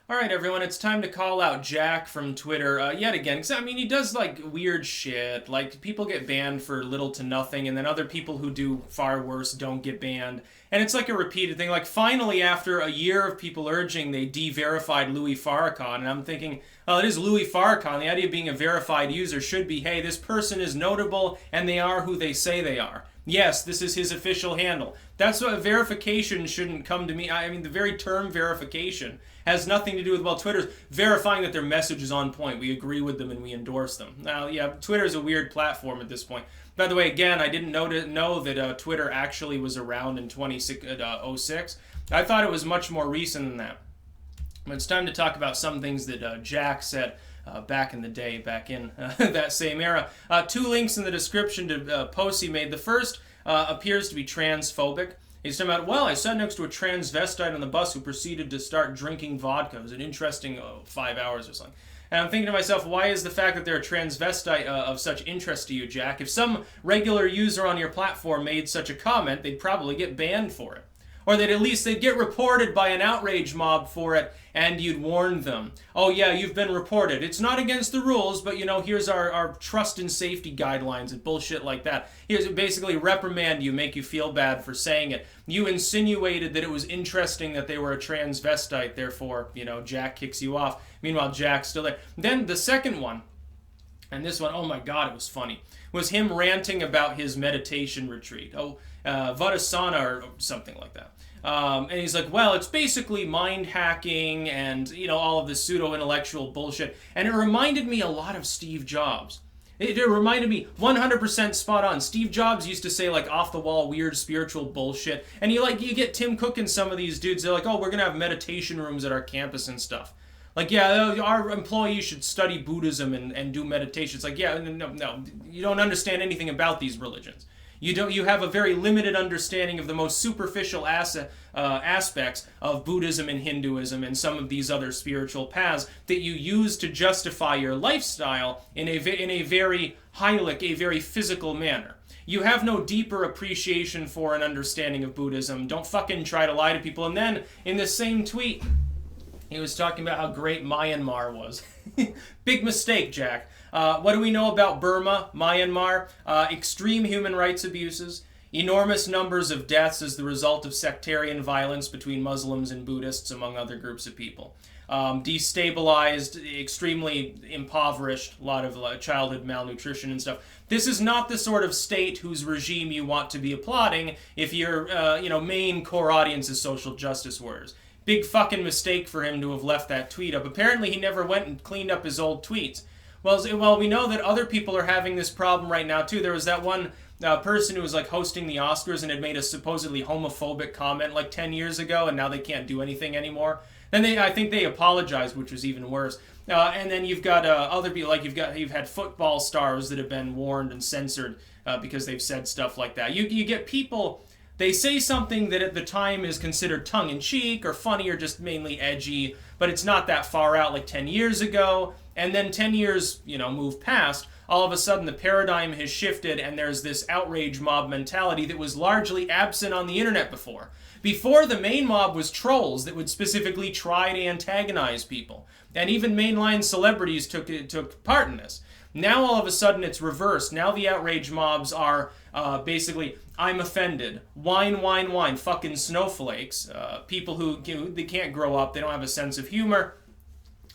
All right, everyone, it's time to call out Jack from Twitter yet again. Because, I mean, he does, like, weird shit. Like, people get banned for little to nothing, and then other people who do far worse don't get banned. And it's like a repeated thing. Like, finally, after a year of people urging, they de-verified Louis Farrakhan. And I'm thinking, well, it is Louis Farrakhan. The idea of being a verified user should be, hey, this person is notable, and they are who they say they are. Yes, this is his official handle. That's what verification shouldn't come to me. I mean, the very term verification has nothing to do with, well, Twitter's verifying that their message is on point. We agree with them and we endorse them. Now, yeah, Twitter's a weird platform at this point. By the way, again, I didn't know that Twitter actually was around in 2006. I thought it was much more recent than that. But it's time to talk about some things that Jack said back in the day, back in that same era. Two links in the description to posts he made. The first appears to be transphobic. He's talking about, well, I sat next to a transvestite on the bus who proceeded to start drinking vodka. It was an interesting 5 hours or something. And I'm thinking to myself, why is the fact that they're a transvestite of such interest to you, Jack? If some regular user on your platform made such a comment, they'd probably get banned for it. Or they'd get reported by an outrage mob for it, and you'd warn them. Oh yeah, you've been reported. It's not against the rules, but here's our trust and safety guidelines and bullshit like that. Here's basically reprimand you, make you feel bad for saying it. You insinuated that it was interesting that they were a transvestite, therefore, Jack kicks you off. Meanwhile, Jack's still there. Then the second one, and this one, oh my god, it was funny, was him ranting about his meditation retreat. Vadasana or something like that. And he's like, well, it's basically mind hacking and, all of this pseudo-intellectual bullshit. And it reminded me a lot of Steve Jobs. It reminded me 100% spot on. Steve Jobs used to say, like, off-the-wall, weird spiritual bullshit. And you get Tim Cook and some of these dudes, they're like, oh, we're going to have meditation rooms at our campus and stuff. Like, yeah, our employees should study Buddhism and do meditation. It's like, yeah, no, you don't understand anything about these religions. You have a very limited understanding of the most superficial aspects of Buddhism and Hinduism and some of these other spiritual paths that you use to justify your lifestyle in a very hylic, a very physical manner. You have no deeper appreciation for an understanding of Buddhism. Don't fucking try to lie to people. And then, in the same tweet, he was talking about how great Myanmar was. Big mistake, Jack. What do we know about Burma, Myanmar? Extreme human rights abuses, enormous numbers of deaths as the result of sectarian violence between Muslims and Buddhists, among other groups of people. Destabilized, extremely impoverished, a lot of childhood malnutrition and stuff. This is not the sort of state whose regime you want to be applauding if your main core audience is social justice warriors. Big fucking mistake for him to have left that tweet up. Apparently he never went and cleaned up his old tweets. Well, we know that other people are having this problem right now too. There was that one person who was like hosting the Oscars and had made a supposedly homophobic comment like 10 years ago, and now they can't do anything anymore. Then I think they apologized, which was even worse. And then you've got other people, like you've had football stars that have been warned and censored because they've said stuff like that. You get people. They say something that at the time is considered tongue-in-cheek or funny or just mainly edgy, but it's not that far out like 10 years ago. And then 10 years, move past, all of a sudden the paradigm has shifted and there's this outrage mob mentality that was largely absent on the internet before. Before, the main mob was trolls that would specifically try to antagonize people. And even mainline celebrities took part in this. Now all of a sudden it's reversed. Now the outrage mobs are basically, I'm offended, whine, fucking snowflakes, people who they can't grow up, they don't have a sense of humor.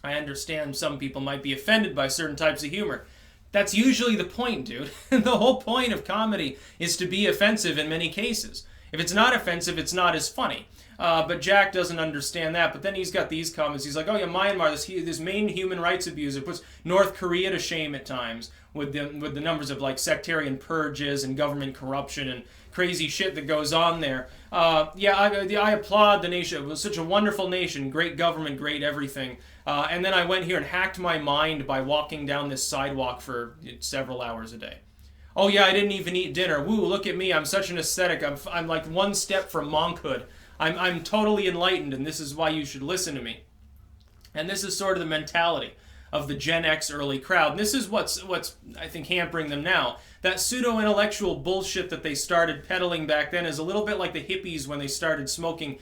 I understand some people might be offended by certain types of humor. That's usually the point, dude. The whole point of comedy is to be offensive in many cases. If it's not offensive, it's not as funny. But Jack doesn't understand that. But then he's got these comments. He's like, oh yeah, Myanmar, this main human rights abuser puts North Korea to shame at times with the numbers of like sectarian purges and government corruption and crazy shit that goes on there. I applaud the nation. It was such a wonderful nation, great government, great everything. And then I went here and hacked my mind by walking down this sidewalk for several hours a day. Oh yeah, I didn't even eat dinner. Woo, look at me, I'm such an ascetic. I'm like one step from monkhood. I'm totally enlightened, and this is why you should listen to me. And this is sort of the mentality of the Gen X early crowd. And this is what's I think hampering them now. that pseudo-intellectual bullshit that they started peddling back then is a little bit like the hippies when they started smoking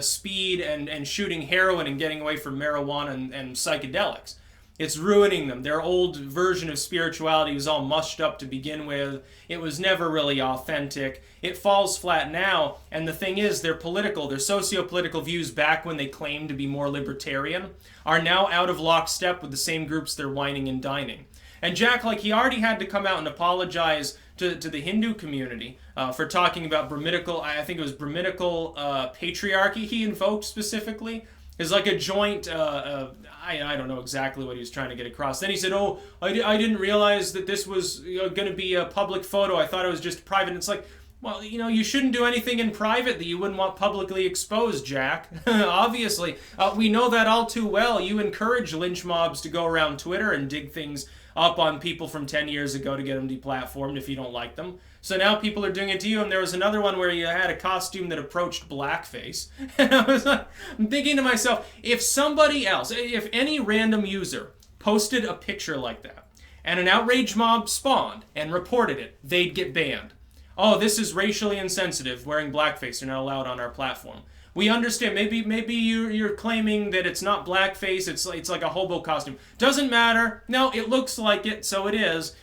speed and shooting heroin and getting away from marijuana and psychedelics. It's ruining them. Their old version of spirituality was all mushed up to begin with. It was never really authentic. It falls flat now, and the thing is, their socio-political views back when they claimed to be more libertarian are now out of lockstep with the same groups they're whining and dining. And Jack, like, he already had to come out and apologize to the Hindu community for talking about Brahminical, I think it was Brahminical patriarchy he invoked specifically. Is like a joint, I don't know exactly what he was trying to get across. Then he said, oh, I didn't realize that this was going to be a public photo. I thought it was just private. And it's like, well, you shouldn't do anything in private that you wouldn't want publicly exposed, Jack. Obviously. We know that all too well. You encourage lynch mobs to go around Twitter and dig things up on people from 10 years ago to get them deplatformed if you don't like them. So now people are doing it to you, and there was another one where you had a costume that approached blackface. And I'm thinking to myself, if somebody else, if any random user posted a picture like that, and an outrage mob spawned and reported it, they'd get banned. Oh, this is racially insensitive, wearing blackface, you're not allowed on our platform. We understand, maybe you're claiming that it's not blackface, it's like a hobo costume. Doesn't matter. No, it looks like it, so it is.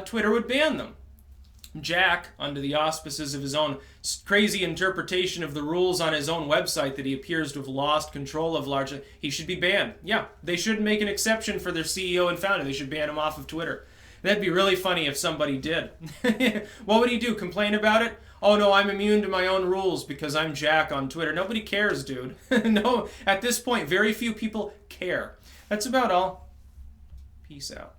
Twitter would ban them. Jack, under the auspices of his own crazy interpretation of the rules on his own website that he appears to have lost control of largely, he should be banned. Yeah, they shouldn't make an exception for their CEO and founder. They should ban him off of Twitter. That'd be really funny if somebody did. What would he do? Complain about it? Oh no, I'm immune to my own rules because I'm Jack on Twitter. Nobody cares, dude. No, at this point, very few people care. That's about all. Peace out.